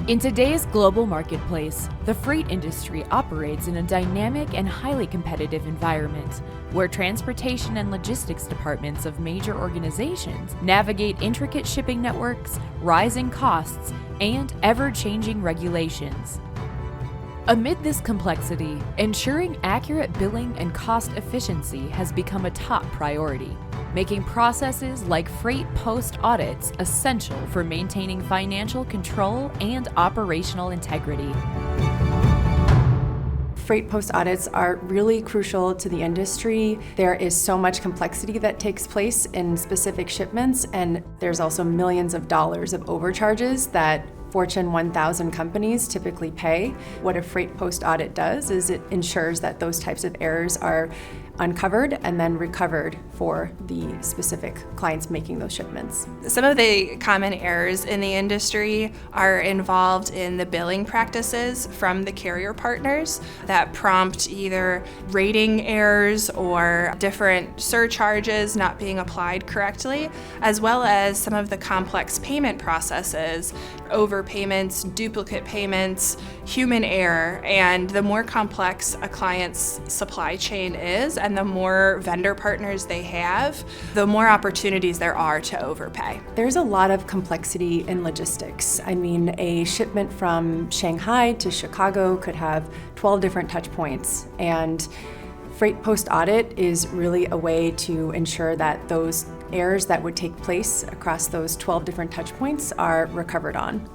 In today's global marketplace, the freight industry operates in a dynamic and highly competitive environment, where transportation and logistics departments of major organizations navigate intricate shipping networks, rising costs, and ever-changing regulations. Amid this complexity, ensuring accurate billing and cost efficiency has become a top priority, making processes like freight post audits essential for maintaining financial control and operational integrity. Freight post audits are really crucial to the industry. There is so much complexity that takes place in specific shipments, and there's also millions of dollars of overcharges that Fortune 1000 companies typically pay. What a freight post audit does is it ensures that those types of errors are uncovered and then recovered for the specific clients making those shipments. Some of the common errors in the industry are involved in the billing practices from the carrier partners that prompt either rating errors or different surcharges not being applied correctly, as well as some of the complex payment processes, overpayments, duplicate payments, human error. And the more complex a client's supply chain is and the more vendor partners they have, the more opportunities there are to overpay. There's a lot of complexity in logistics. I mean, a shipment from Shanghai to Chicago could have 12 different touch points, and freight post audit is really a way to ensure that those errors that would take place across those 12 different touch points are recovered on.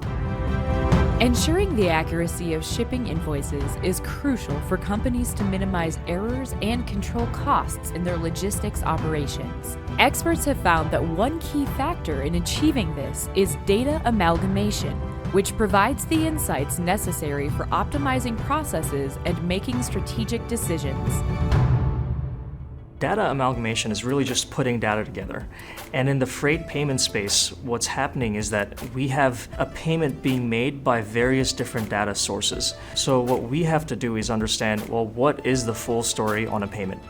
Ensuring the accuracy of shipping invoices is crucial for companies to minimize errors and control costs in their logistics operations. Experts have found that one key factor in achieving this is data amalgamation, which provides the insights necessary for optimizing processes and making strategic decisions. Data amalgamation is really just putting data together. And in the freight payment space, what's happening is that we have a payment being made by various different data sources. So what we have to do is understand, well, what is the full story on a payment?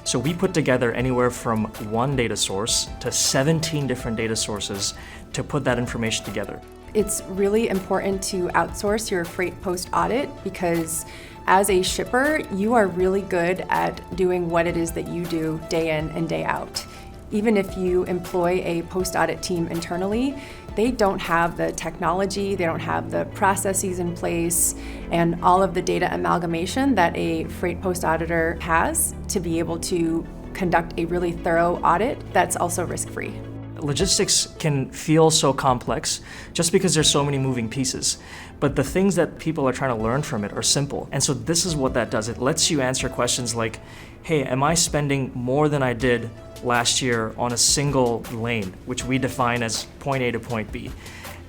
So we put together anywhere from one data source to 17 different data sources to put that information together. It's really important to outsource your freight post audit because as a shipper, you are really good at doing what it is that you do day in and day out. Even if you employ a post audit team internally, they don't have the technology, they don't have the processes in place, and all of the data amalgamation that a freight post auditor has to be able to conduct a really thorough audit that's also risk-free. Logistics can feel so complex just because there's so many moving pieces, but the things that people are trying to learn from it are simple. And so this is what that does. It lets you answer questions like, hey, am I spending more than I did last year on a single lane, which we define as point A to point B?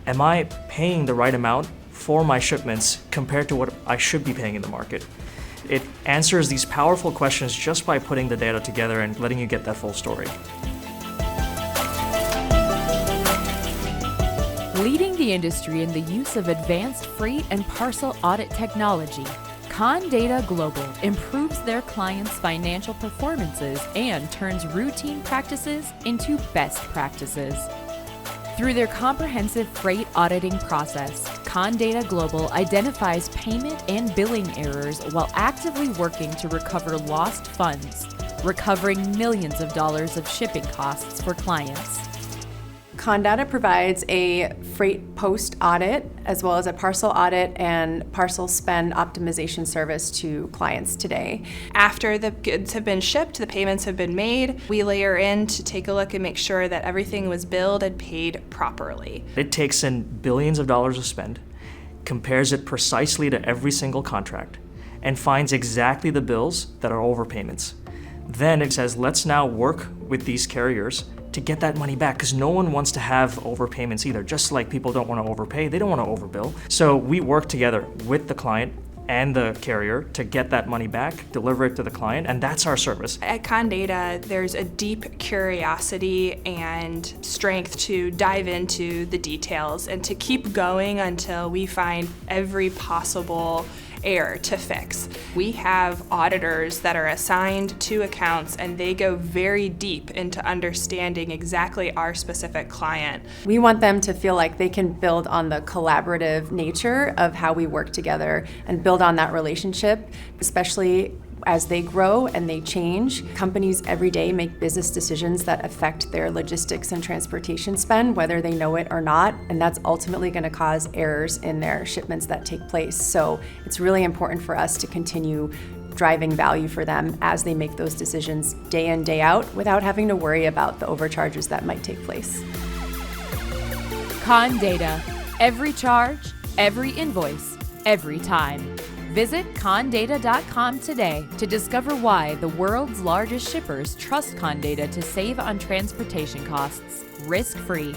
Am I paying the right amount for my shipments compared to what I should be paying in the market? It answers these powerful questions just by putting the data together and letting you get that full story. Leading the industry in the use of advanced freight and parcel audit technology, ConData Global improves their clients' financial performances and turns routine practices into best practices. Through their comprehensive freight auditing process, ConData Global identifies payment and billing errors while actively working to recover lost funds, recovering millions of dollars of shipping costs for clients. ConData provides a freight post audit as well as a parcel audit and parcel spend optimization service to clients today. After the goods have been shipped, the payments have been made, we layer in to take a look and make sure that everything was billed and paid properly. It takes in billions of dollars of spend, compares it precisely to every single contract, and finds exactly the bills that are overpayments. Then it says, let's now work with these carriers to get that money back, because no one wants to have overpayments either. Just like people don't want to overpay, they don't want to overbill. So we work together with the client and the carrier to get that money back, deliver it to the client, and that's our service. At ConData, there's a deep curiosity and strength to dive into the details and to keep going until we find every possible error to fix. We have auditors that are assigned to accounts, and they go very deep into understanding exactly our specific client. We want them to feel like they can build on the collaborative nature of how we work together and build on that relationship, especially as they grow and they change. Companies every day make business decisions that affect their logistics and transportation spend, whether they know it or not, and that's ultimately going to cause errors in their shipments that take place. So it's really important for us to continue driving value for them as they make those decisions day in, day out, without having to worry about the overcharges that might take place. ConData. Every charge, every invoice, every time. Visit ConData.com today to discover why the world's largest shippers trust ConData to save on transportation costs, risk-free.